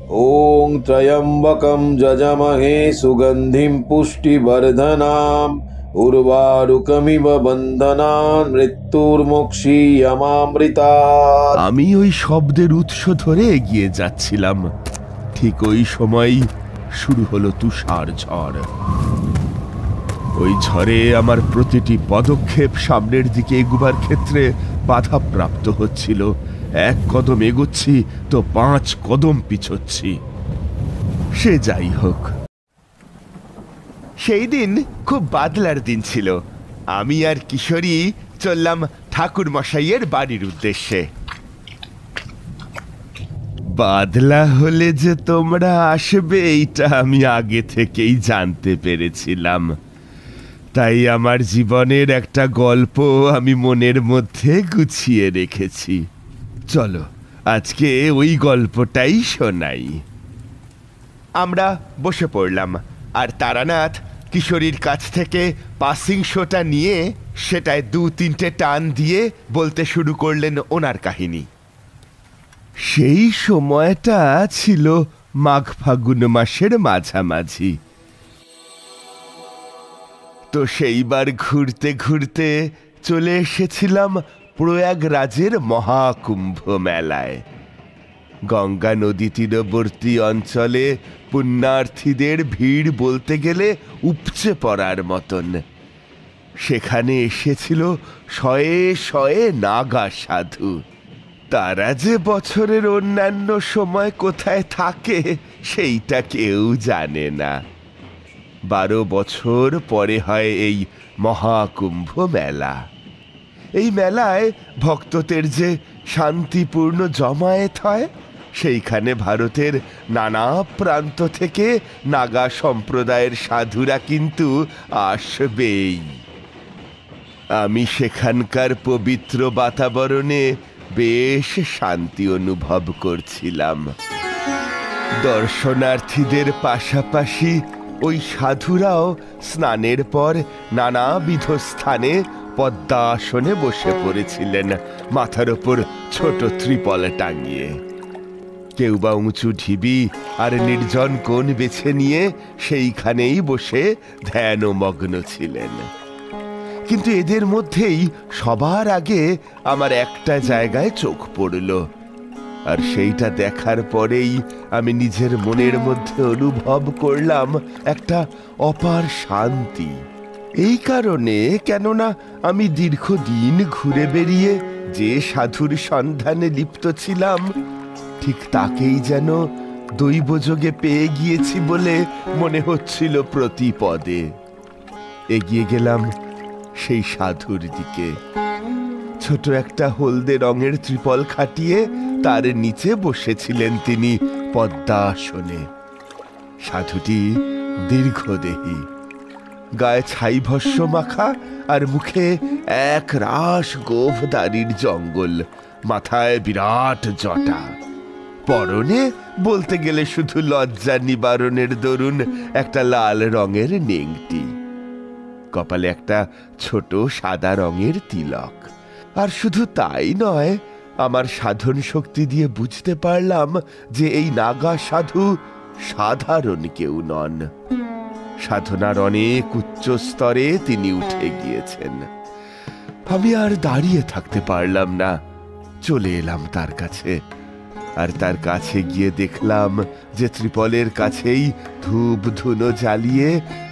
ওং ত্রয়ম্বকম যজামহে সুগন্ধিম পুষ্টিবর্ধনাম উর্বারুকমিব বন্ধনান মৃত্যুর্মুক্ষীয়মামৃতাৎ। আমি ওই শব্দের উৎস ধরে এগিয়ে যাচ্ছিলাম। ঠিক ওই সময়ই শুরু হলো তুষার ঝড়। ওই ঝড়ে আমার প্রতিটি পদক্ষেপ সামনের দিকে এগুবার ক্ষেত্রে বাধাপ্রাপ্ত হচ্ছিল। এক কদম এগোচ্ছি তো 5 কদম পিছোচ্ছি। সে যাই হোক, সেই দিন খুব বাদলার দিন ছিল। আমি আর কিশোরী চললাম ঠাকুর মশাইয়ের বাড়ির উদ্দেশ্যে। বাদলা হলে যে তোমরা আসবে এইটা আমি আগে থেকেই জানতে পেরেছিলাম, তাই আমার জীবনের একটা গল্প আমি মনের মধ্যে গুছিয়ে রেখেছি। চলো আজকে ওই গল্পটাই শোনাই। আমরা বসে পড়লাম, আর তারানাথ কিশোরীর কাছ থেকে পাসিং শোটা নিয়ে সেটায় 2-3টে টান দিয়ে বলতে শুরু করলেন ওনার কাহিনী। সেই সময়টা ছিল মাঘ ফাগুন মাসের মাঝামাঝি। তো সেইবার ঘুরতে ঘুরতে চলে এসেছিলাম প্রয়াগরাজের মহাকুম্ভ মেলায়। গঙ্গা নদী তীরবর্তী অঞ্চলে পুণ্যার্থীদের ভিড় বলতে গেলে উপচে পড়ার মতন। সেখানে এসেছিল শয়ে শয়ে নাগা সাধু। তারা যে বছরের অন্যান্য সময় কোথায় থাকে সেইটা কেউ জানে না। 12 বছর পরে হয় এই মহাকুম্ভ মেলা। এই মেলায় ভক্তদের যে শান্তিপূর্ণ জমায়েত হয়, সেইখানে ভারতের নানা প্রান্ত থেকে নাগা সম্প্রদায়ের সাধুরা কিন্তু আসবেই। আমি সেখানকার পবিত্র বাতাবরণে বেশ শান্তি অনুভব করছিলাম। দর্শনার্থীদের পাশাপাশি ওই সাধুরাও স্নানের পর নানাবিধ স্থানে পদ্মাসনে বসে পড়েছিলেন, মাথার ওপর ছোট ত্রিপল টাঙিয়ে। কেউ বা উঁচু ঢিবি আর নির্জন কোণ বেছে নিয়ে সেইখানেই বসে ধ্যানমগ্ন ছিলেন। কিন্তু এদের মধ্যেই সবার আগে আমার একটা জায়গায় চোখ পড়ল, আর সেইটা দেখার পরেই আমি নিজের মনের মধ্যে অনুভব করলাম একটা অপার শান্তি। এই কারণে, কেননা আমি দীর্ঘদিন ঘুরে বেরিয়ে যে সাধুর সন্ধানে লিপ্ত ছিলাম, ঠিক তাকেই যেন দৈবযোগে পেয়ে গিয়েছি বলে মনে হচ্ছিল প্রতি পদে। এগিয়ে গেলাম সেই সাধুর দিকে। ছোট একটা হলদে রঙের ত্রিপল খাটিয়ে তার নিচে বসেছিলেন তিনি পদ্মাসনে। সাধুটি দীর্ঘদেহী, গায়ে ছাই ভস্য মাখা, আর মুখে এক রাশ গোফদারির জঙ্গল, মাথায় বিরাট জটা। পরনে বলতে গেলে শুধু লজ্জা নিবারণের দরুন একটা লাল রঙের নেংটি, কপালে একটা ছোট সাদা রঙের তিলক। আর শুধু তাই নয়, আমার সাধন শক্তি দিয়ে বুঝতে পারলাম যে এই নাগা সাধু সাধারণ কেউ নন। সাধনার অনেক উচ্চ স্তরে তিনি উঠে গিয়েছেন। আমি আর দাঁড়িয়ে থাকতে পারলাম না, চলে এলাম তার কাছে। আর তার কাছে গিয়ে দেখলাম যে ত্রিপলের কাছেই ধূপ ধুনো জ্বালিয়ে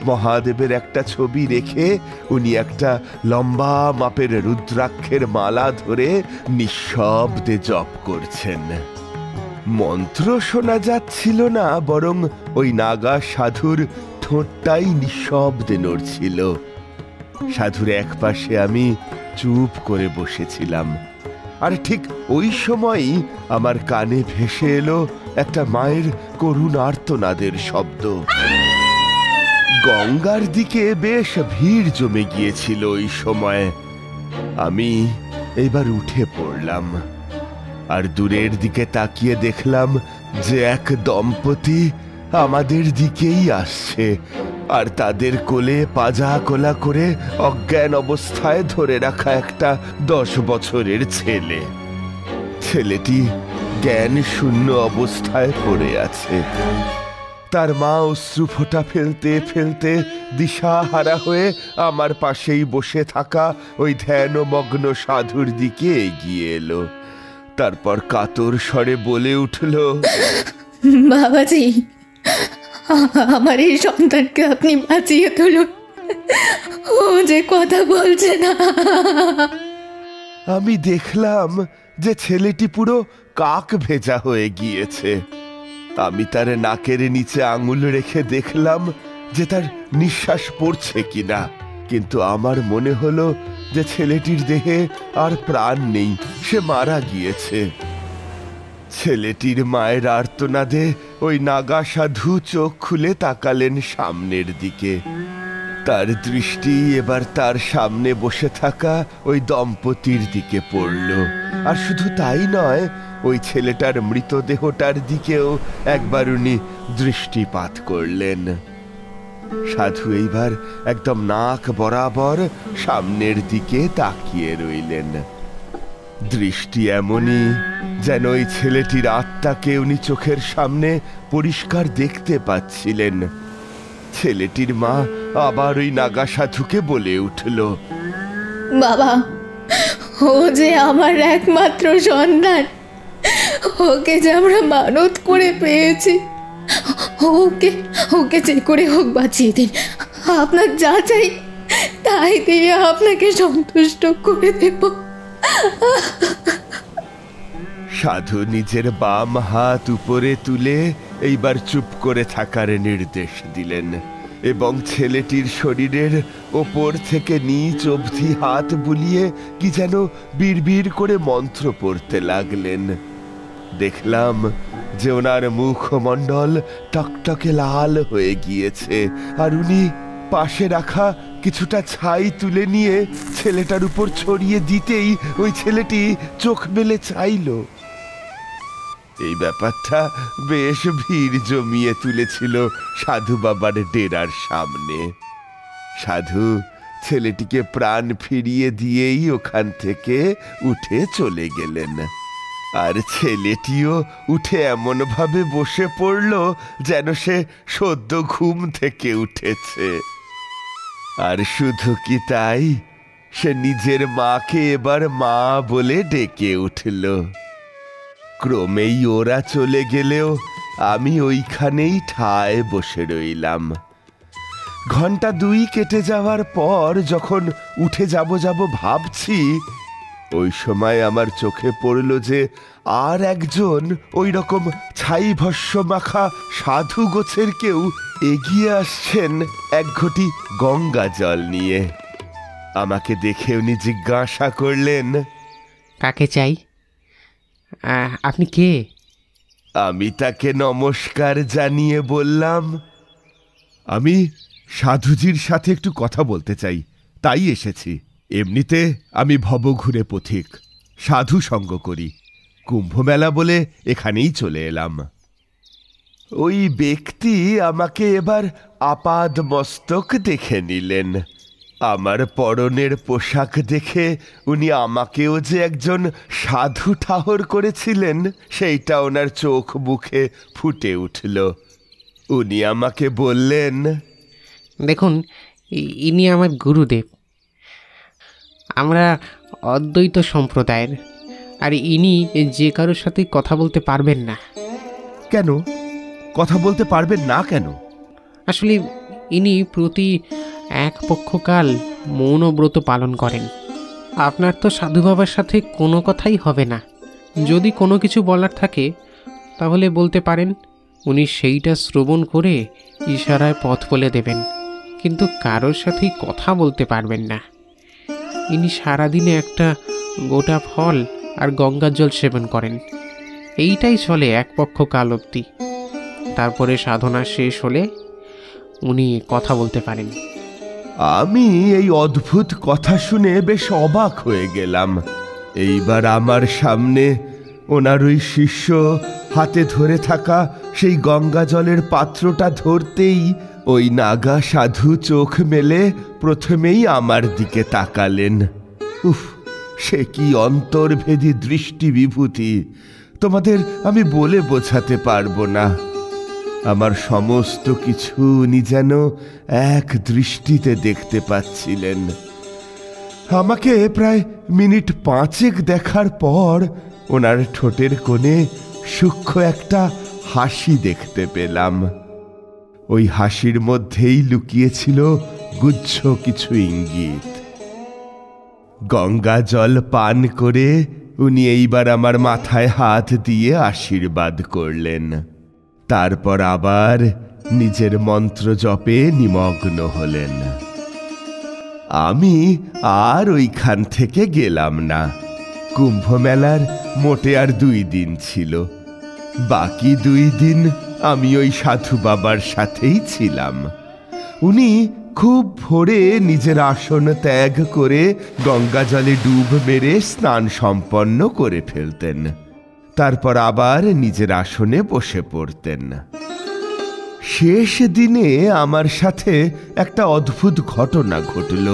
মহাদেবের একটা ছবি রেখে উনি একটা লম্বা মাপের রুদ্রাক্ষের মালা ধরে নিঃশব্দে জপ করছেন। মন্ত্র শোনা যাচ্ছিল না, বরং ওই নাগা সাধুর ঠোঁটটাই নিঃশব্দে নড়ছিল। সাধুর এক পাশে আমি চুপ করে বসেছিলাম, আর ঠিক ওই সময়ই আমার কানে ভেসে এলো একটা মায়ের করুণ আর্তনাদের শব্দ। গঙ্গার দিকে বেশ ভিড় জমে গিয়েছিল ওই সময়। আমি এবার উঠে পড়লাম, আর দূরের দিকে তাকিয়ে দেখলাম যে এক দম্পতি আমাদের দিকেই আসছে, আর তাদের কোলে পাজা কোলা করে অজ্ঞান অবস্থায় ধরে রাখা একটা 10 বছরের ছেলে। ছেলেটি জ্ঞান শূন্য অবস্থায় পড়ে আছে। তার মা অশ্রু ফোঁটা ফেলতে ফেলতে দিশাহারা হয়ে আমার পাশেই বসে থাকা ওই ধ্যানমগ্ন সাধুর দিকে এগিয়ে এলো। তারপর কাতর স্বরে বলে উঠল, বাবাজি, আমার এই সন্তানকে আপনি বাঁচিয়ে তুলুন, ও যে কথা বলছে না। আমি দেখলাম যে ছেলেটি পুরো কাক ভেজা হয়ে গিয়েছে। আমি তার নাকের নিচে আঙুল রেখে দেখলাম যে তার নিঃশ্বাস পড়ছে কিনা, কিন্তু আমার মনে হলো যে ছেলেটির দেহে আর প্রাণ নেই, সে মারা গিয়েছে। ছেলেটির মায়ের আর্তনাদে ওই নাগা সাধু চোখ খুলে তাকালেন সামনের দিকে। তার দৃষ্টি এবার তার সামনে বসে থাকা ওই দম্পতির দিকে পড়ল। আর শুধু তাই নয়, ওই ছেলেটার মৃতদেহটার দিকেও একবার উনি দৃষ্টিপাত করলেন। সাধু এইবার একদম নাক বরাবর সামনের দিকে তাকিয়ে রইলেন। দৃষ্টি এমনই যেন ওই ছেলেটির আত্মাকে উনি চোখের সামনে পরিষ্কার দেখতে পাচ্ছিলেন। ছেলেটির মা আবার ওই নাগা সাধুকে বলে উঠল, বাবা, ও যে আমার একমাত্র সন্তান, ওকে যে আমরা মানত করে পেয়েছি, ওকে ওকে যে করে হোক বাঁচিয়ে দিন। আপনার যা চাই তাই দিয়ে আপনাকে সন্তুষ্ট করে দেব। সাধু নিজের বাম হাত উপরে তুলে এইবার চুপ করে থাকার নির্দেশ দিলেন এবং ছেলেটির শরীরের ওপর থেকে নিচ অবধি হাত বুলিয়ে কি যেন বিড়বিড় করে মন্ত্র পড়তে লাগলেন। দেখলাম যে ওনার মুখমণ্ডল টকটকে লাল হয়ে গিয়েছে, আর উনি পাশে রাখা কিছুটা ছাই তুলে নিয়ে ছেলেটার উপর ছড়িয়ে দিতেই ওই ছেলেটি চোখ মেলে চাইল। এই ব্যাপারটা বেশ ভিড় জমিয়ে তুলেছিল সাধু বাবার ডেরার সামনে। সাধু ছেলেটিকে প্রাণ ফিরিয়ে দিয়েই ওখান থেকে উঠে চলে গেলেন। আর ছেলেটিও উঠে এমন ভাবে বসে পড়ল যেন সে সদ্য ঘুম থেকে উঠেছে। আর শুধু কি তাই, সে নিজের মাকে এবার মা বলে ডেকে উঠল। ক্রমেই ওরা চলে গেলেও আমি ওইখানেই ঠায় বসে রইলাম। ঘন্টা 2 কেটে যাওয়ার পর যখন উঠে যাব ভাবছি, ওই সময় আমার চোখে পড়ল যে আর একজন ওই রকম ছাই ভস্য মাখা সাধু গোছের কেউ এগিয়ে আসছেন এক ঘটি গঙ্গা জল নিয়ে। আমাকে দেখে উনি জিজ্ঞাসা করলেন, কাকে চাই? আপনি কে? আমি তাকে নমস্কার জানিয়ে বললাম, আমি সাধুজির সাথে একটু কথা বলতে চাই, তাই এসেছি। এমনিতে আমি ভবঘুরে পথিক, সাধু সঙ্গ করি। কুম্ভমেলা বলে এখানেই চলে এলাম। ওই ব্যক্তি আমাকে এবার আপাদ মস্তক দেখে নিলেন। আমার পরনের পোশাক দেখে উনি আমাকেও যে একজন সাধু ঠাহর করেছিলেন সেইটা ওনার চোখ মুখে ফুটে উঠল। উনি আমাকে বললেন, দেখুন, ইনি আমার গুরুদেব। আমরা অদ্বৈত সম্প্রদায়ের, আর ইনি যে কারোর সাথে কথা বলতে পারবেন না। কেন কথা বলতে পারবেন না কেন? আসলে ইনি প্রতি এক পক্ষকাল মৌনব্রত পালন করেন। আপনার তো সাধু বাবার সাথে কোনো কথাই হবে না। যদি কোনো কিছু বলার থাকে তাহলে বলতে পারেন, উনি সেইটা শ্রবণ করে ইশারায় পথ বলে দেবেন, কিন্তু কারোর সাথেই কথা বলতে পারবেন না। ইনি সারাদিনে একটা গোটা ফল আর গঙ্গার জল সেবন করেন। এইটাই চলে এক পক্ষ কাল অবধি। তারপরে সাধনা শেষ হলে উনি কথা বলতে পারেন। আমি এই অদ্ভুত কথা শুনে বেশ অবাক হয়ে গেলাম। এইবার আমার সামনে ওনার ওই শিষ্য হাতে ধরে থাকা সেই গঙ্গা জলের পাত্রটা ধরতেই ওই নাগা সাধু চোখ মেলে প্রথমেই আমার দিকে তাকালেন। উফ, সে কি অন্তর্ভেদী দৃষ্টি বিভূতি! তোমাদের আমি বলে বোঝাতে পারবো না। আমার সমস্ত কিছু উনি যেন এক দৃষ্টিতে দেখতে পাচ্ছিলেন। আমাকে প্রায় মিনিট 5 দেখার পর ওনার ঠোঁটের কোণে সূক্ষ্ম একটা হাসি দেখতে পেলাম। ওই হাসির মধ্যেই লুকিয়েছিল গুচ্ছ কিছু ইঙ্গিত। গঙ্গা জল পান করে উনি এইবার আমার মাথায় হাত দিয়ে আশীর্বাদ করলেন। তারপর আবার নিজের মন্ত্র জপে নিমগ্ন হলেন। আমি আর ওইখান থেকে গেলাম না। কুম্ভ মেলার মোটে আর 2 দিন ছিল। বাকি 2 দিন আমি ওই সাধু বাবার সাথেই ছিলাম। উনি খুব ভোরে নিজের আসন ত্যাগ করে গঙ্গা জলে ডুব মেরে স্নান সম্পন্ন করে ফেলতেন। তারপর আবার নিজের আসনে বসে পড়তেন। শেষ দিনে আমার সাথে একটা অদ্ভুত ঘটনা ঘটল।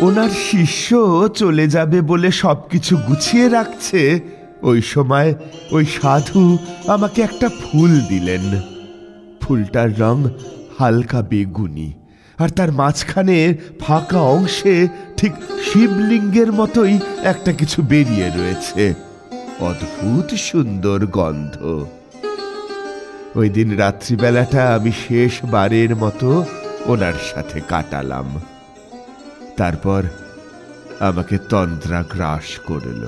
ওনার শিষ্য চলে যাবে বলে সবকিছু গুছিয়ে রাখছে, ওই সময় ওই সাধু আমাকে একটা ফুল দিলেন। ফুলটার রং হালকা বেগুনি, আর তার মাঝখানের ফাঁকা অংশে ঠিক শিবলিঙ্গের মতোই একটা কিছু বেরিয়ে রয়েছে। অদ্ভুত সুন্দর গন্ধ। ওই দিন রাত্রিবেলাটা আমি শেষবারের মতো ওনার সাথে কাটালাম। তারপর আমাকে তন্দ্রা গ্রাস করল।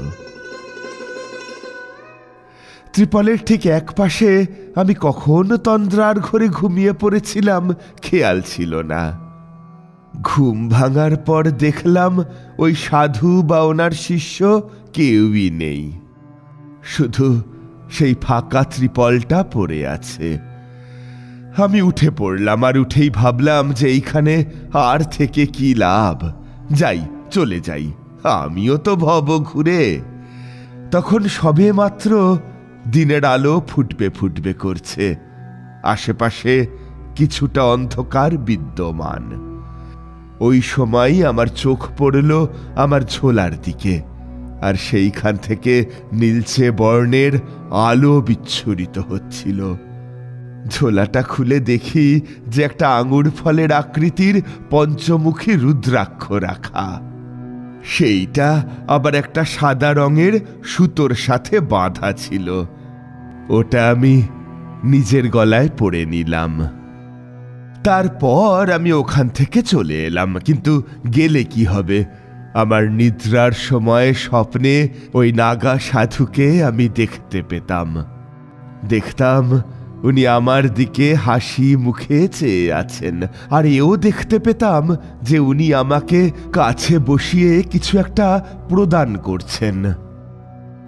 ত্রিপলের ঠিক এক পাশে আমি কখন তন্দ্রার ঘরে ঘুমিয়ে পড়েছিলাম খেয়াল ছিল না। ঘুম ভাঙার পর দেখলাম ওই সাধু বা ওনার শিষ্য কেউই নেই, শুধু সেই ফাঁকা ত্রিপলটা পড়ে আছে। আমি উঠে পড়লাম, আর উঠেই ভাবলাম যে এইখানে আর থেকে কি লাভ, যাই, চলে যাই, আমিও তো ভব ঘুরে। তখন সবে মাত্র দিনের আলো ফুটবে ফুটবে করছে, আশেপাশে কিছুটা অন্ধকার বিদ্যমান। ওই সময় আমার চোখ পড়ল আমার ঝোলার দিকে, আর সেইখান থেকে নীলচে বর্ণের আলো বিচ্ছুরিত হচ্ছিল। ঝোলাটা খুলে দেখি যে একটা আঙুর ফলের আকৃতির পঞ্চমুখী রুদ্রাক্ষ রাখা। সেইটা আবার একটা সাদা রঙের সুতোর সাথে বাঁধা ছিল। ওটা আমি নিজের গলায় পরে নিলাম। তারপর আমি ওখান থেকে চলে এলাম। কিন্তু গেলে কি হবে? আমার নিদ্রার সময় স্বপ্নে ওই নাগা সাধুকে আমি দেখতে পেতাম। দেখতাম উনি আমার দিকে হাসি মুখে চেয়ে আছেন, আর এও দেখতে পেতাম যে উনি আমাকে কাছে বসিয়ে কিছু একটা প্রদান করছেন।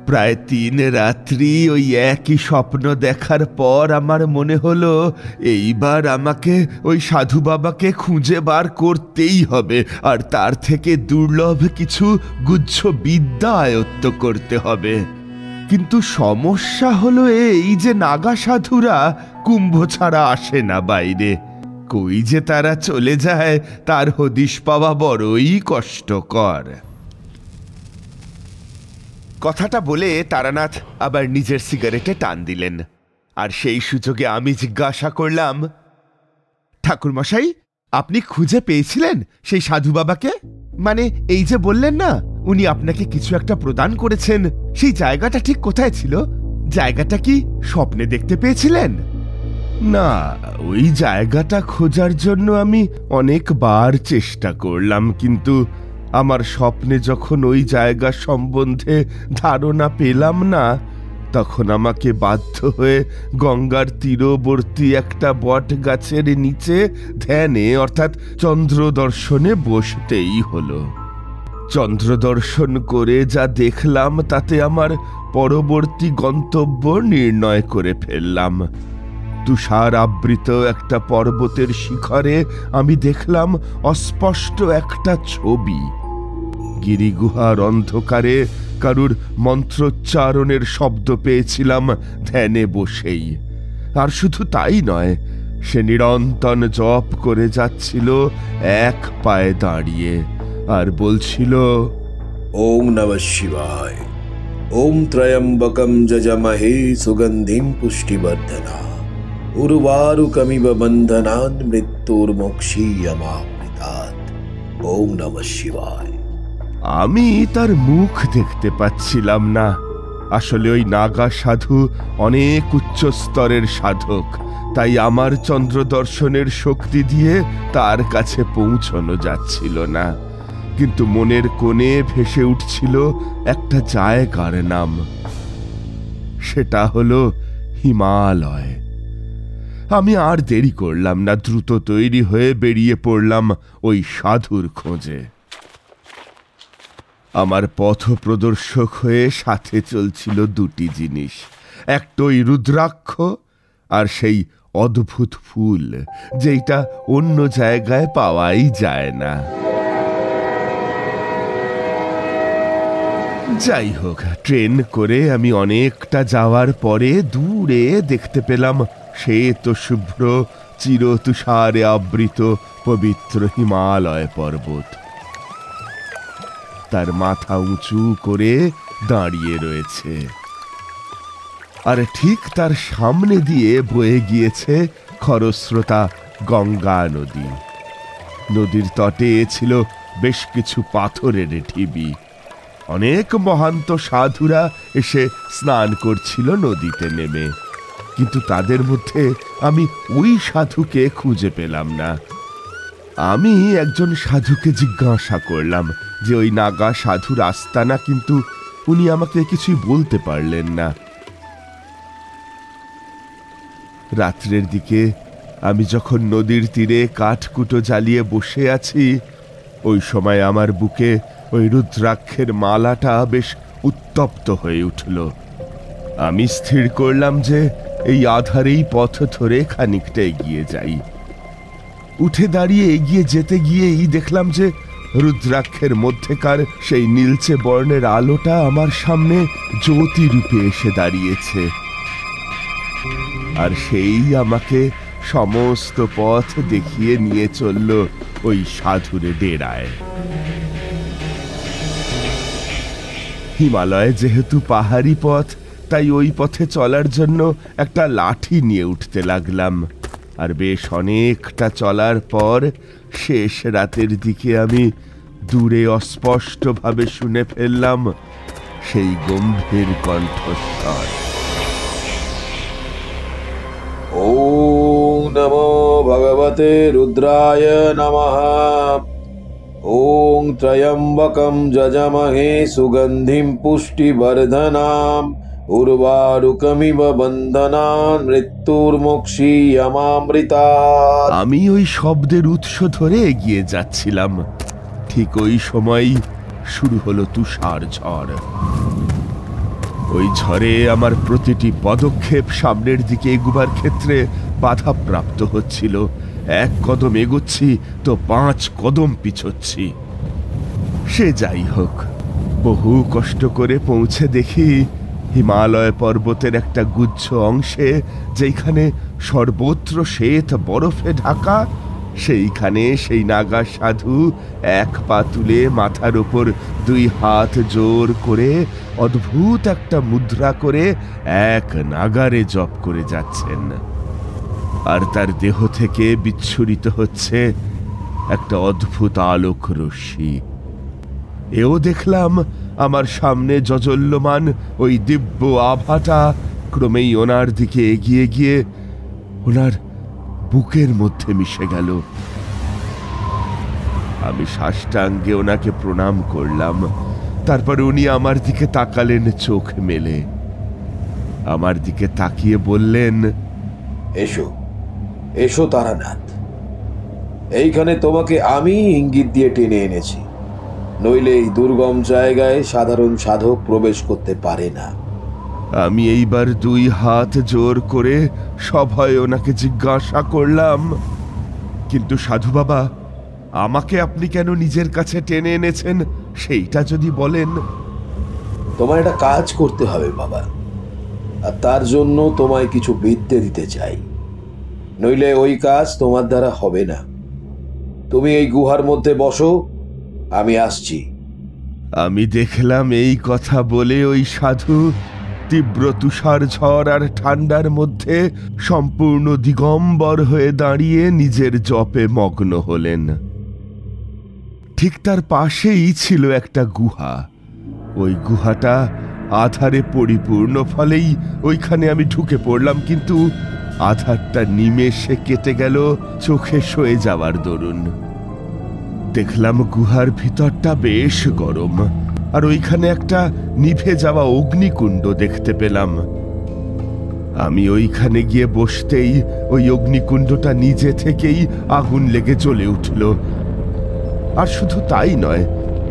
প্রায় 3 রাত্রি ওই একই স্বপ্ন দেখার পর আমার মনে হলো এইবার আমাকে ওই সাধু বাবাকে খুঁজে বার করতেই হবে, আর তার থেকে দুর্লভ কিছু গুচ্ছ বিদ্যা আয়ত্ত করতে হবে। কিন্তু সমস্যা হলো এই যে নাগা সাধুরা কুম্ভ ছাড়া আসে না বাইরে। কই যে তারা চলে যায় তার হদিশ পাওয়া বড়ই কষ্টকর। কথাটা বলে তারানাথ আবার নিজের সিগারেটে টান দিলেন, আর সেই সুযোগে আমি জিজ্ঞাসা করলাম, ঠাকুরমশাই, আপনি খুঁজে পেয়েছিলেন সেই সাধু বাবাকে? মানে এই যে বললেন না উনি আপনাকে কিছু একটা প্রদান করেছেন, সেই জায়গাটা ঠিক কোথায় ছিল? জায়গাটা কি স্বপ্নে দেখতে পেয়েছিলেন? না, ওই জায়গাটা খোঁজার জন্য আমি অনেকবার চেষ্টা করলাম, কিন্তু আমার স্বপ্নে যখন ওই জায়গা সম্বন্ধে ধারণা পেলাম না, তখন আমাকে বাধ্য হয়ে গঙ্গার তীরবর্তী একটা বট গাছের নিচে ধ্যানে অর্থাৎ চন্দ্র দর্শনে বসতেই হলো। চন্দ্র দর্শন করে যা দেখলাম তাতে আমার পরবর্তী গন্তব্য নির্ণয় করে ফেললাম। তুষার আবৃত একটা পর্বতের শিখরে আমি দেখলাম অস্পষ্ট একটা ছবি। গিরিগুহার অন্ধকারে কারুর মন্ত্রোচ্চারণের শব্দ পেয়েছিলাম ধ্যানে বসেই। আর শুধু তাই নয়, সে নিরন্তর জপ করে যাচ্ছিল এক পায়ে দাঁড়িয়ে, আর বলছিল, ওং নমঃ শিবায়, ওম ত্রয়ম্বকম যজমহে সুগন্ধিম পুষ্টিবর্ধনা উর্বারুকমিব বন্ধনান মৃত্যুর্মোক্ষীয়মামৃতাৎ। ওম নমঃ শিবায়। আমি তার মুখ দেখতে পাচ্ছিলাম না। আসলে ওই নাগা সাধু অনেক উচ্চ স্তরের সাধক, তাই আমার চন্দ্র দর্শনের শক্তি দিয়ে তার কাছে পৌঁছানো যাচ্ছিল না। কিন্তু মনের কোণে ভেসে উঠছিল একটা জায়গার নাম, সেটা হলো হিমালয়। আমি আর দেরি করলাম না, দ্রুত তৈরি হয়ে বেরিয়ে পড়লাম ওই সাধুর খোঁজে। আমার পথ প্রদর্শক হয়ে সাথে চলছিল দুটি জিনিস, একটা ওই রুদ্রাক্ষ আর সেই অদ্ভুত ফুল, যেটা অন্য জায়গায় পাওয়াই যায় না। যাই হোক, ট্রেন করে আমি অনেকটা যাওয়ার পরে দূরে দেখতে পেলাম শ্বেত শুভ্র চিরতুষারে আবৃত পবিত্র হিমালয় পর্বত। তার মাথা উঁচু করে দাঁড়িয়ে রয়েছে, আর ঠিক তার সামনে দিয়ে বয়ে গিয়েছে খরস্রোতা গঙ্গা নদী। নদীর তটে ছিল বেশ কিছু পাথরের ঢিবি। অনেক মহান্ত সাধুরা এসে স্নান করছিল নদীতে নেমে, কিন্তু তাদের মধ্যে আমি ওই সাধুকে খুঁজে পেলাম না। আমি একজন সাধুকে জিজ্ঞাসা করলাম যে ওই নাগা সাধুর আস্তানা, কিন্তু উনি আমাকে কিছুই বলতে পারলেন না। রাত্রের দিকে আমি যখন নদীর তীরে কাঠকুটো জ্বালিয়ে বসে আছি, ওই সময় আমার বুকে ওই রুদ্রাক্ষের মালাটা বেশ উত্তপ্ত হয়ে উঠল। আমি স্থির করলাম যে এই আধারেই পথ ধরে খানিকটা এগিয়ে যাই। উঠে দাঁড়িয়ে এগিয়ে যেতে গিয়েই দেখলাম যে রুদ্রাক্ষের মধ্যেকার সেই নীলচে বর্ণের আলোটা আমার সামনে জ্যোতি রূপে এসে দাঁড়িয়েছে, আর সেই আমাকে সমস্ত পথ দেখিয়ে নিয়ে চলল ওই সাধুরে ডেরায়। হিমালয় যেহেতু পাহাড়ি পথ, তাই ওই পথে চলার জন্য একটা লাঠি নিয়ে উঠতে লাগলাম। আর বেশ অনেকটা চলার পর শেষ রাতের দিকে আমি দূরে অস্পষ্টভাবে শুনে ফেললাম সেই গম্ভীর কণ্ঠস্বর। ওম নমো ভগবতে রুদ্রায় নমঃ। ওম ত্রয়ম্বকম যজমহে সুগন্ধিম পুষ্টিবর্ধনাম উর্বারুকমিব বন্ধনান মৃত্যুর্মোক্ষীয়মামৃতাৎ। আমি ওই শব্দের উৎস ধরে এগিয়ে যাচ্ছিলাম। ঠিক ওই সময় শুরু হলো তুষার ঝড়। ওই ঝড়ে আমার প্রতিটি পদক্ষেপ সামনের দিকে এগুবার ক্ষেত্রে বাধাপ্রাপ্ত হচ্ছিল। এক কদম এগোচ্ছি তো 5 কদম পিছোচ্ছি। সে যাই হোক, বহু কষ্ট করে পৌঁছে দেখি হিমালয় পর্বতের একটা গুচ্ছ অংশে, যেখানে সর্বত্র শ্বেত বরফে ঢাকা, সেইখানে সেই নাগা সাধু এক পা তুলে মাথার উপর 2 হাত জোর করে অদ্ভুত একটা মুদ্রা করে এক নাগারে জপ করে যাচ্ছেন। আর তার দেহ থেকে বিচ্ছুরিত হচ্ছে একটা অদ্ভুত আলোক রশ্মি। এও দেখলাম আমার সামনে জজল্যমান ওই দিব্য আভাটা ক্রমেই ওনার দিকে এগিয়ে গিয়ে ওনার বুকের মধ্যে মিশে গেল। আমি সাষ্টাঙ্গে ওনাকে প্রণাম করলাম। তারপর উনি আমার দিকে তাকালেন চোখ মেলে। আমার দিকে তাকিয়ে বললেন, এসো এসো তারানাথ, এইখানে তোমাকে আমি ইঙ্গিত দিয়ে টেনে এনেছি, নইলে এই দুর্গম জায়গায় সাধারণ সাধক প্রবেশ করতে পারে না। আমি এইবার 2 হাত জোর করে সভয়ে ওনাকে জিজ্ঞাসা করলাম, কিন্তু সাধু বাবা, আমাকে আপনি কেন নিজের কাছে টেনে এনেছেন সেইটা যদি বলেন। তোমার একটা কাজ করতে হবে বাবা, আর তার জন্য তোমায় কিছু বিদ্যে দিতে চাই, নইলে ওই কাজ তোমার দ্বারা হবে না। তুমি এই গুহার মধ্যে বসো, আমি আসছি। আমি দেখলাম এই কথা বলে ওই সাধু তীব্র তুষার ঝড় আর ঠান্ডার মধ্যে সম্পূর্ণ দিগম্বর হয়ে দাঁড়িয়ে নিজের জপে মগ্ন হলেন। ঠিক তার পাশেই ছিল একটা গুহা। ওই গুহাটা আধারে পরিপূর্ণ, ফলেই ওইখানে আমি ঢুকে পড়লাম, কিন্তু আধারটা নিমেষে কেটে গেল চোখে সয়ে যাওয়ার দরুন। দেখলাম গুহার ভিতরটা বেশ গরম, আর ওইখানে একটা নিভে যাওয়া অগ্নিকুণ্ড দেখতে পেলাম। আমি ওইখানে গিয়ে বসতেই ওই অগ্নিকুণ্ডটা নিজে থেকেই আগুন লেগে জ্বলে উঠল। আর শুধু তাই নয়,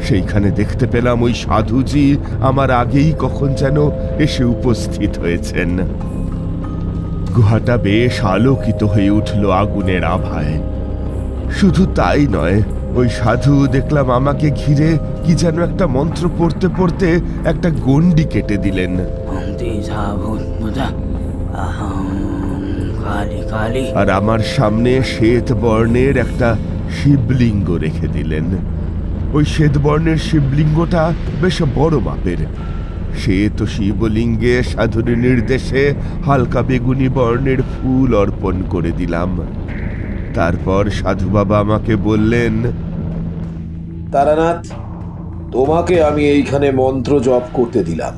সেইখানে দেখতে পেলাম ওই সাধুজি আমার আগেই কখন যেন এসে উপস্থিত হয়েছেন। গুহাটা বেশ আলোকিত হয়ে উঠল আগুনের আভায়। শুধু তাই নয়, ওই সাধু দেখলাম আমাকে ঘিরে কি যেন একটা মন্ত্র পড়তে পড়তে একটা গণ্ডি কেটে দিলেন। আর আমার সামনে শ্বেত বর্ণের একটা শিবলিঙ্গ রেখে দিলেন। ওই শ্বেত বর্ণের শিবলিঙ্গটা বেশ বড় মাপের। শ্বেত শিবলিঙ্গে সাধুর নির্দেশে হালকা বেগুনি বর্ণের ফুল অর্পণ করে দিলাম। তারপর সাধু বাবা আমাকে বললেন, তারানাথ, তোমাকে আমি এইখানে মন্ত্র জপ করতে দিলাম।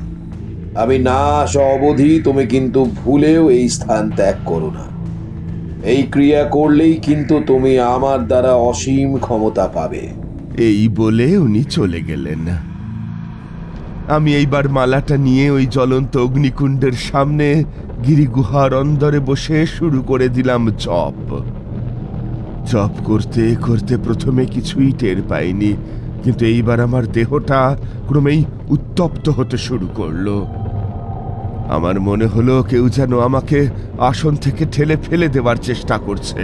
আমি না আসা অবধি তুমি কিন্তু ভুলেও এই স্থান ত্যাগ করো না। এই ক্রিয়া করলেই কিন্তু তুমি আমার দ্বারা অসীম ক্ষমতা পাবে। এই বলে উনি চলে গেলেন। আমি এইবার মালাটা নিয়ে ওই জ্বলন্ত অগ্নিকুণ্ডের সামনে গিরিগুহার অন্দরে বসে শুরু করে দিলাম জপ। জপ করতে করতে প্রথমে কিছুই টের পাইনি, কিন্তু এইবার আমার দেহটা ক্রমেই উত্তপ্ত হতে শুরু করলো। আমার মনে হলো কেউ যেন আমাকে আসন থেকে ঠেলে ফেলে দেওয়ার চেষ্টা করছে।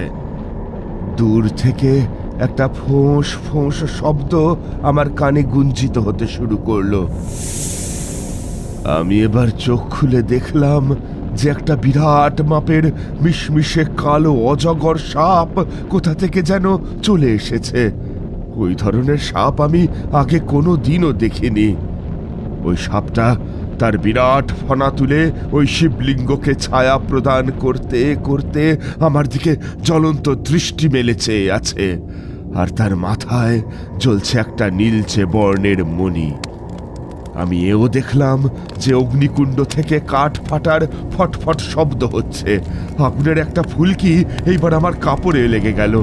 দূর থেকে একটা ফোঁস ফোঁস শব্দ আমার কানে গুঞ্জিত হতে শুরু করলো। আমি এবার চোখ খুলে দেখলাম যে একটা বিরাট মাপের মিশমিশে কালো অজগর সাপ কোথা থেকে যেন চলে এসেছে। ওই ধরনের সাপ আমি আগে কোনো দিনও দেখিনি। ওই সাপটা তার বিরাট ফনা তুলে ওই শিবলিঙ্গকে ছায়া প্রদান করতে করতে আমার দিকে জ্বলন্ত দৃষ্টি মেলে চেয়ে আছে, আর তার মাথায় জ্বলছে একটা নীলচে বর্ণের মণি। আমি এও দেখলাম যে অগ্নিকুণ্ড থেকে কাঠ ফাটার ফটফট শব্দ হচ্ছে। আগুনের একটা ফুলকি এইবার আমার কাপড়ে লেগে গেল।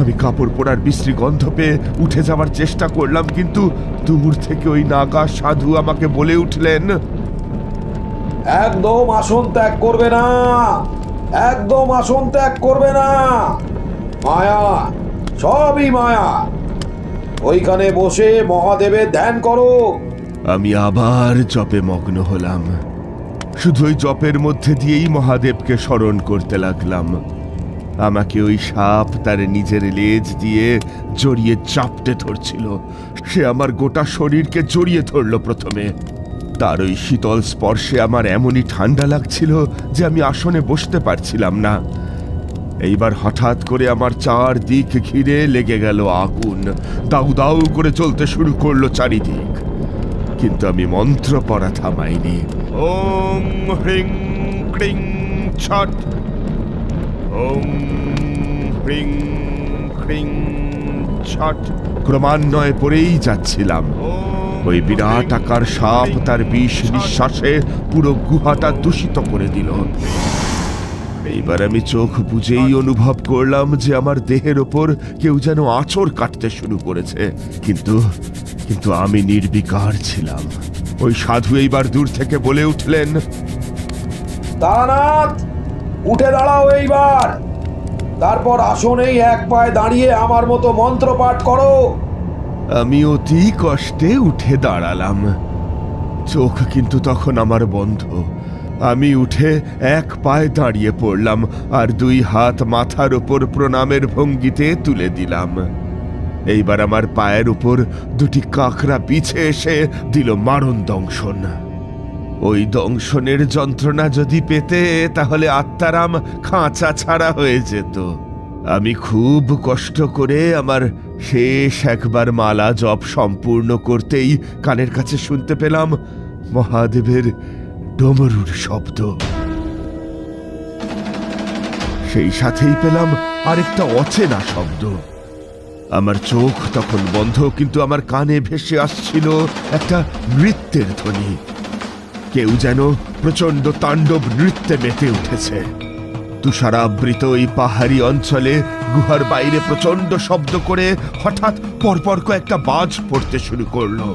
আমি কাপড় পরার বিশ্রী গন্ধ পেয়ে উঠে যাওয়ার চেষ্টা করলাম, কিন্তু দূর থেকে ওই নাগা সাধু আমাকে বলে উঠলেন, একদম আসন ত্যাগ করবে না, একদম আসন ত্যাগ করবে না। মায়া, সবই মায়া। ওইখানে বসে মহাদেবের ধ্যান করো। আমি আবার জপে মগ্ন হলাম। শুধু ওই জপের মধ্যে দিয়েই মহাদেবকে স্মরণ করতে লাগলাম। আমাকে ওই সাপ তার নিজের লেজ দিয়ে জড়িয়ে চাপটে ধরছিল। সে আমার গোটা শরীরকে জড়িয়ে ধরল প্রথমে। তার ওই শীতল স্পর্শে আমার এমনই ঠান্ডা লাগছিল যে আমি আসনে বসতে পারছিলাম না। এইবার হঠাৎ করে আমার চারদিক ঘিরে লেগে গেল আগুন। দাউ দাউ করে চলতে শুরু করলো চারিদিক, কিন্তু আমি মন্ত্র পড়া থামাইনি। ওম হ্রিং ক্রিং ছট, ওম হ্রিং ক্রিং ছট ক্রমান্বয়ে পড়েই যাচ্ছিলাম। ওই বিরাট আকার সাপ তার বিষ নিঃশ্বাসে পুরো গুহাটা দূষিত করে দিল। এইবার আমি চোখ বুজেই অনুভব করলাম যে আমার দেহের ওপর কেউ যেন আঁচড় কাটতে শুরু করেছে, কিন্তু আমি নির্বিকার ছিলাম। ওই সাধু এইবার দূর থেকে বলে উঠলেন, তারানাথ, উঠে দাঁড়াও এইবার। তারপর আসনেই এক পায়ে দাঁড়িয়ে আমার মতো মন্ত্র পাঠ করো। আমি অতি কষ্টে উঠে দাঁড়ালাম। চোখ কিন্তু তখন আমার বন্ধ। আমি উঠে এক পায়ে দাঁড়িয়ে পড়লাম আর দুই হাত মাথার উপর প্রণামের ভঙ্গিতে তুলে দিলাম। এইবার আমার পায়ের উপর দুটি কাঁকড়া পিছে এসে দিল মারণ দংশন। ওই দংশনের যন্ত্রণা যদি পেতে তাহলে আত্মারাম খাঁচা ছাড়া হয়ে যেত। আমি খুব কষ্ট করে আমার শেষ একবার মালা জপ সম্পূর্ণ করতেই কানের কাছে শুনতে পেলাম মহাদেবের ডমরুর শব্দ। সেই সাথেই পেলাম আরেকটা অচেনা শব্দ। আমার চোখ তখন বন্ধ, কিন্তু আমার কানে ভেসে আসছিল একটা নৃত্যের ধ্বনি। কেউ যেন প্রচন্ড তাণ্ডব নৃত্যে মেতে উঠেছে। তুষারাবৃত এই পাহাড়ি অঞ্চলে গুহার বাইরে প্রচন্ড শব্দ করে হঠাৎ পরপর কয়েকটা বাজ পড়তে শুরু করলো।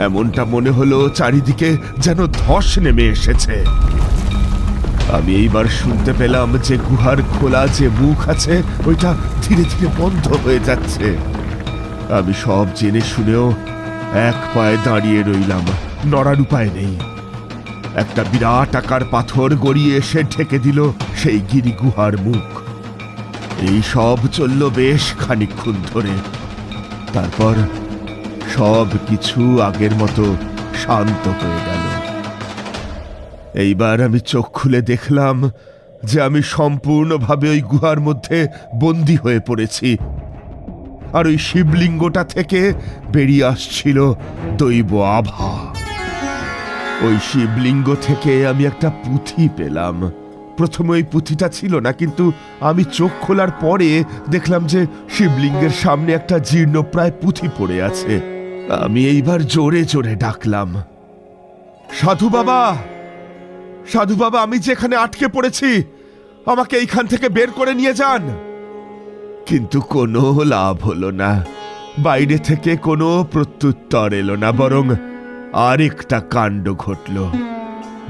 এমনটা মনে হলো চারিদিকে যেন ধস নেমে এসেছে। আমি এইবার শুনতে পেলাম যে গুহার খোলা যে মুখ আছে ওইটা ধীরে ধীরে বন্ধ হয়ে যাচ্ছে। আমি সব জেনে শুনেও এক পায়ে দাঁড়িয়ে রইলাম, নড়ার উপায় নেই। একটা বিরাট আকার পাথর গড়িয়ে এসে ঢেকে দিল সেই গিরি গুহার মুখ। এই সব চলল বেশ খানিকক্ষণ ধরে। তারপর সব কিছু আগের মতো শান্ত হয়ে গেল। এইবার আমি চোখ খুলে দেখলাম যে আমি সম্পূর্ণভাবে ওই গুহার মধ্যে বন্দী হয়ে পড়েছি। আর ওই শিবলিঙ্গটা থেকে বেরিয়ে আসছিল দৈব আভা। ওই শিবলিঙ্গ থেকে আমি একটা পুঁথি পেলাম। প্রথমে ওই পুঁথিটা ছিল না, কিন্তু আমি চোখ খোলার পরে দেখলাম যে শিবলিঙ্গের সামনে একটা জীর্ণপ্রায় পুঁথি পড়ে আছে। আমি এইবার জোরে জোরে ডাকলাম, সাধু বাবা, সাধু বাবা, আমি যেখানে আটকে পড়েছি আমাকে এইখান থেকে বের করে নিয়ে যান। কিন্তু কোনো লাভ হলো না। বাইরে থেকে কোনো প্রত্যুত্তর এলো না, বরং আরেকটা কাণ্ড ঘটল।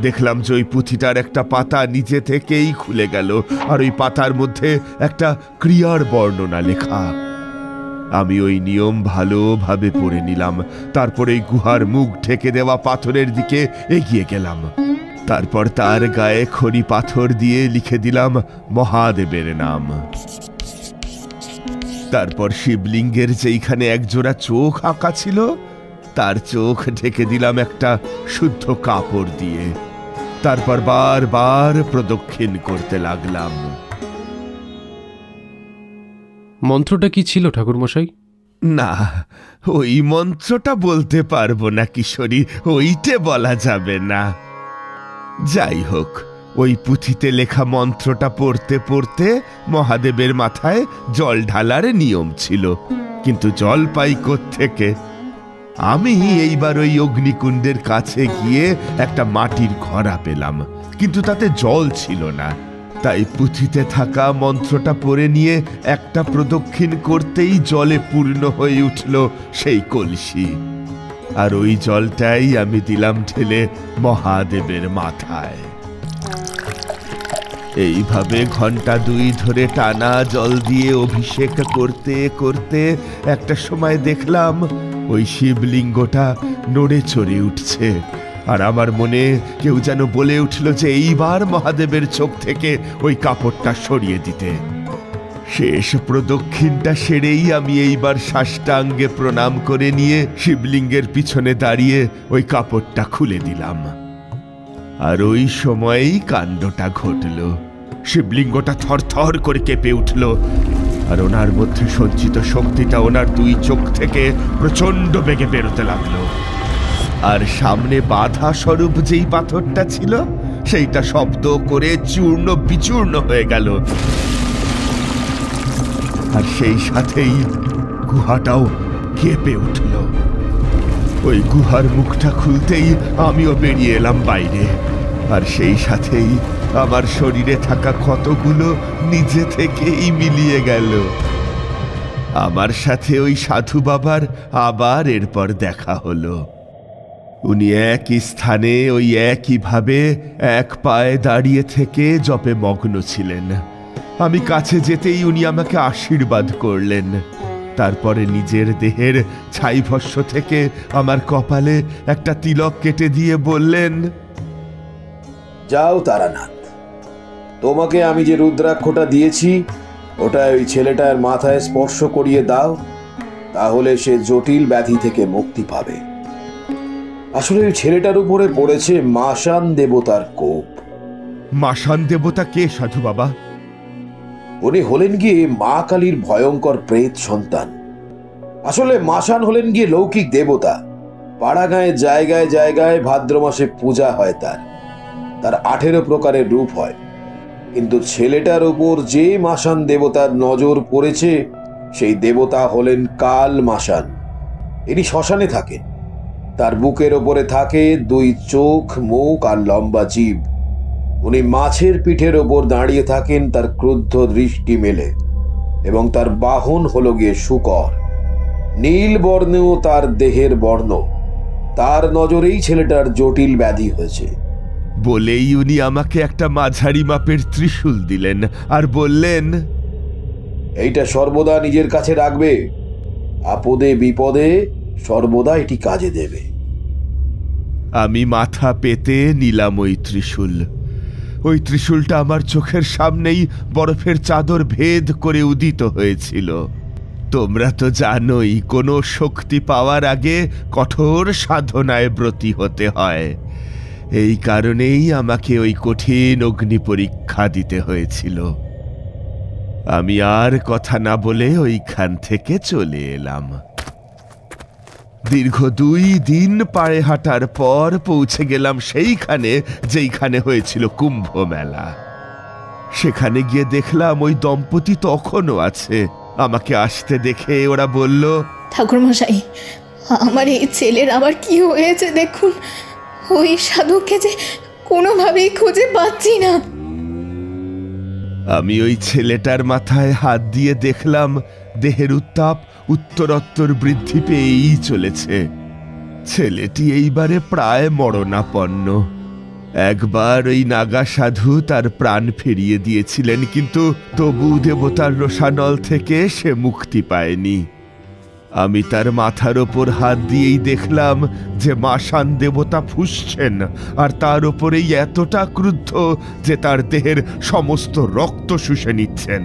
দেখলাম যে ওই পুঁথিটার একটা পাতা নিজে থেকেই খুলে গেল, আর ওই পাতার মধ্যে একটা ক্রিয়ার বর্ণনা লেখা। আমি ওই নিয়ম ভালোভাবে পড়ে নিলাম। তারপরে এই গুহার মুখ ঢেকে দেওয়া পাথরের দিকে এগিয়ে গেলাম। তারপর তার গায়ে খড়ি পাথর দিয়ে লিখে দিলাম মহাদেবের নাম। তারপর শিবলিঙ্গের যেইখানে একজোড়া চোখ আঁকা ছিল তার চোখ ঢেকে দিলাম একটা শুদ্ধ কাপড় দিয়ে। তারপর বারবার প্রদক্ষিণ করতে লাগলাম। মন্ত্রটা কি ছিল ঠাকুরমশাই? না, ওই মন্ত্রটা বলতে পারবো না কিশোরী, ওইটে বলা যাবে না। যাই হোক, ওই পুঁথিতে লেখা মন্ত্রটা পড়তে পড়তে মহাদেবের মাথায় জল ঢালার নিয়ম ছিল, কিন্তু জল পাই কোত্থেকে? আমি এইবার ওই অগ্নিকুণ্ডের কাছে গিয়ে একটা মাটির ঘড়া পেলাম, কিন্তু তাতে জল ছিল না। তাই পুঁথিতে থাকা মন্ত্রটা পড়ে নিয়ে একটা প্রদক্ষিণ করতেই জলে পূর্ণ হয়ে উঠল সেই কলসি। আর ওই জলটাই আমি দিলাম ঢেলে মহাদেবের মাথায়। এইভাবে ঘন্টা 2 ধরে টানা জল দিয়ে অভিষেক করতে করতে একটা সময় দেখলাম ওই শিবলিঙ্গটা নড়ে চড়ে উঠছে। আর আমার মনে কেউ যেন বলে উঠল যে এইবার মহাদেবের চোখ থেকে ওই কাপড়টা সরিয়ে দিতে। শেষ প্রদক্ষিণটা সেরেই আমি এইবার সাষ্টাঙ্গে প্রণাম করে নিয়ে শিবলিঙ্গের পিছনে দাঁড়িয়ে ওই কাপড়টা খুলে দিলাম। আর ওই সময়েই কাণ্ডটা ঘটল। শিবলিঙ্গটা থরথর করে কেঁপে উঠল, আর ওনার মধ্যে সঞ্চিত শক্তিটা ওনার 2 চোখ থেকে প্রচন্ড বেগে বেরোতে লাগলো। আর সামনে বাধা স্বরূপ যেই পাথরটা ছিল সেইটা শব্দ করে চূর্ণ বিচূর্ণ হয়ে গেল। আর সেই সাথেই গুহাটাও কেঁপে উঠল। ওই গুহার মুখটা খুলতেই আমিও বেরিয়ে এলাম বাইরে। আর সেই সাথেই আমার শরীরে থাকা ক্ষতগুলো নিজে থেকেই মিলিয়ে গেল। আমার সাথে ওই সাধু বাবার আবার এরপর দেখা হলো। উনি একই স্থানে ওই একইভাবে এক পায়ে দাঁড়িয়ে থেকে জপে মগ্ন ছিলেন। আমি কাছে যেতেই উনি আমাকে আশীর্বাদ করলেন। তারপরে নিজের দেহের ছাইভস্য থেকে আমার কপালে একটা তিলক কেটে দিয়ে বললেন, যাও তারানাথ, তোমাকে আমি যে রুদ্রাক্ষটা দিয়েছি ওটা ওই ছেলেটার মাথায় স্পর্শ করিয়ে দাও, তাহলে সে জটিল ব্যাধি থেকে মুক্তি পাবে। আসলে ওই ছেলেটার উপরে পড়েছে মাসান দেবতার কোপ। মাসান দেবতা কে সাধু বাবা? উনি হলেন গিয়ে মা কালীর ভয়ঙ্কর প্রেত সন্তান। আসলে মাসান হলেন গিয়ে লৌকিক দেবতা। পাড়াগাঁয়ে জায়গায় জায়গায় ভাদ্র মাসে পূজা হয় তার 18 প্রকারের রূপ হয়। কিন্তু ছেলেটার উপর যে মাসান দেবতার নজর পড়েছে সেই দেবতা হলেন কাল মাসান। ইনি শ্মশানে থাকেন। তার বুকের ওপরে থাকে 2 চোখ, মুখ আর লম্বা জিভ। উনি মাছের পিঠের ওপর দাঁড়িয়ে থাকেন তার ক্রুদ্ধ দৃষ্টি মেলে, এবং তার বাহন হলো গিয়ে শূকর। নীল বর্ণেও তার দেহের বর্ণ। তার নজরেই ছেলেটার জটিল ব্যাধি হয়েছে। বলেই উনি আমাকে একটা মাঝারি মাপের ত্রিশূল দিলেন আর বললেন, এইটা সর্বদা নিজের কাছে রাখবে, আপদে বিপদে সর্বদা এটি কাজে দেবে। আমি মাথা পেতে নিলাম ওই ত্রিশূল। ওই ত্রিশূলটা আমার চোখের সামনেই বরফের চাদর ভেদ করে উদিত হয়েছিল। তোমরা তো জানোই, কোনো শক্তি পাওয়ার আগে কঠোর সাধনায় ব্রতী হতে হয়। এই কারণেই আমাকে ওই কঠিন অগ্নি পরীক্ষা দিতে হয়েছিল। আমি আর কথা না বলে ওইখান থেকে চলে এলাম। দীর্ঘ 2 দিন পায়ে হাঁটার পর পৌঁছে গেলাম সেইখানে যেইখানে হয়েছিল কুম্ভ মেলা। সেখানে গিয়ে দেখলাম ওই দম্পতি তখনও আছে। আমাকে আসতে দেখে ওরা বলল, ঠাকুরমশাই, আমার এই ছেলের আবার কি হয়েছে দেখুন। ওই সাধুকে যে কোনোভাবেই খুঁজে পাচ্ছি না। আমি ওই ছেলেটার মাথায় হাত দিয়ে দেখলাম দেহের উত্তাপ উত্তরোত্তর বৃদ্ধি পেয়েই চলেছে। ছেলেটি এইবারে প্রায় মরণাপন্ন। একবার ওই নাগা সাধু তার প্রাণ ফিরিয়ে দিয়েছিলেন, কিন্তু তবু দেবতার রোষানল থেকে সে মুক্তি পায়নি। আমি তার মাথার ওপর হাত দিয়েই দেখলাম যে মাসান দেবতা ফুঁসছেন, আর তার ওপরেই এতটা ক্রুদ্ধ যে তার দেহের সমস্ত রক্ত শুষে নিচ্ছেন।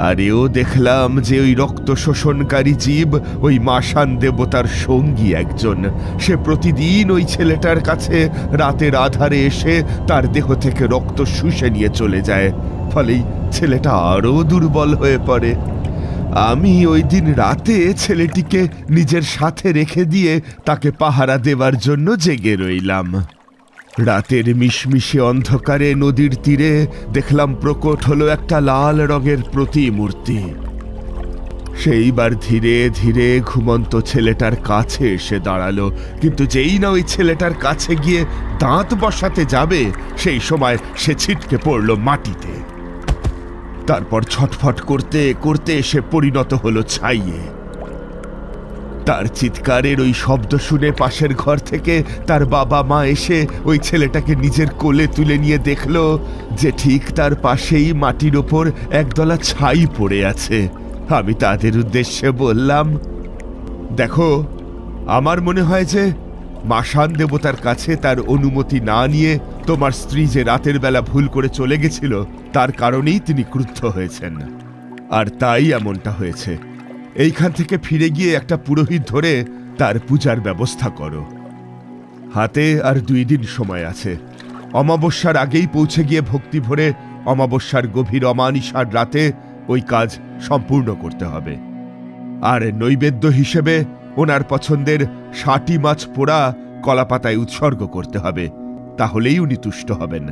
আর এও দেখলাম যে ওই রক্ত শোষণকারী জীব ওই মাসান দেবতার সঙ্গী একজন। সে প্রতিদিন ওই ছেলেটার কাছে রাতের আধারে এসে তার দেহ থেকে রক্ত শুষে নিয়ে চলে যায়। ফলেই ছেলেটা আরও দুর্বল হয়ে পড়ে। আমি ওই দিন রাতে ছেলেটিকে নিজের সাথে রেখে দিয়ে তাকে পাহারা দেবার জন্য জেগে রইলাম। রাতের মিশমিশে অন্ধকারে নদীর তীরে দেখলাম প্রকট হলো একটা লাল রঙের প্রতিমূর্তি। সেইবার ধীরে ধীরে ঘুমন্ত ছেলেটার কাছে এসে দাঁড়ালো, কিন্তু যেই না ওই ছেলেটার কাছে গিয়ে দাঁত বসাতে যাবে সেই সময় সে ছিটকে পড়ল মাটিতে। তারপর ছটফট করতে করতে সে পরিণত হলো ছাইয়ে। তার চিৎকারের ওই শব্দ শুনে পাশের ঘর থেকে তার বাবা মা এসে ওই ছেলেটাকে নিজের কোলে তুলে নিয়ে দেখলো যে ঠিক তার পাশেই মাটির ওপর একদলা ছাই পড়ে আছে। আমি তাদের উদ্দেশ্যে বললাম, দেখো, আমার মনে হয় যে মাসান দেবতার কাছে তার অনুমতি না নিয়ে তোমার স্ত্রী যে রাতের বেলা ভুল করে চলে গেছিল তার কারণেই তিনি ক্রুদ্ধ হয়েছেন, আর তাই এমনটা হয়েছে। এইখান থেকে ফিরে গিয়ে একটা পুরোহিত ধরে তার পূজার ব্যবস্থা করো। হাতে আর 2 দিন সময় আছে। অমাবস্যার আগেই পৌঁছে গিয়ে ভক্তি ভরে অমাবস্যার গভীর অমানিসার রাতে ওই কাজ সম্পূর্ণ করতে হবে। আর নৈবেদ্য হিসেবে ওনার পছন্দের 60 মাছ পোড়া কলাপাতায় উৎসর্গ করতে হবে। তাহলেই উনি তুষ্ট হবেন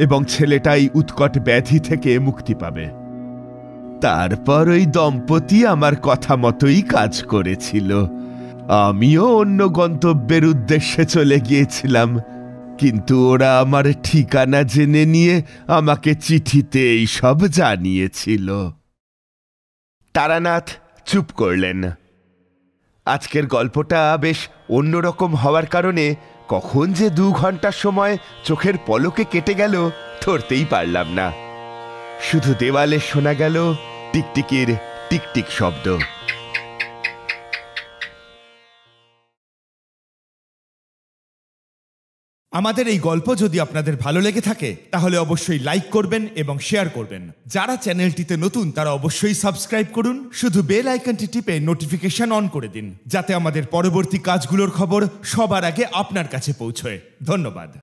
এবং ছেলেটাই উৎকট ব্যাধি থেকে মুক্তি পাবে। তারপর ওই দম্পতি আমার কথা মতোই কাজ করেছিল। আমিও অন্য গন্তব্যের উদ্দেশ্যে চলে গিয়েছিলাম, কিন্তু ওরা আমার ঠিকানা জেনে নিয়ে আমাকে চিঠিতে এই সব জানিয়েছিল। তারানাথ চুপ করলেন। আজকের গল্পটা বেশ অন্যরকম হওয়ার কারণে কখন যে 2 ঘন্টার সময় চোখের পলকে কেটে গেল ধরতেই পারলাম না। শুধু দেওয়ালে শোনা গেল টিকটিকির টিকটিক শব্দ। আমাদের এই গল্প যদি আপনাদের ভালো লেগে থাকে তাহলে অবশ্যই লাইক করবেন এবং শেয়ার করবেন। যারা চ্যানেলটিতে নতুন তারা অবশ্যই সাবস্ক্রাইব করুন। শুধু বেল আইকনটি টিপে নোটিফিকেশন অন করে দিন, যাতে আমাদের পরবর্তী কাজগুলোর খবর সবার আগে আপনার কাছে পৌঁছয়। ধন্যবাদ।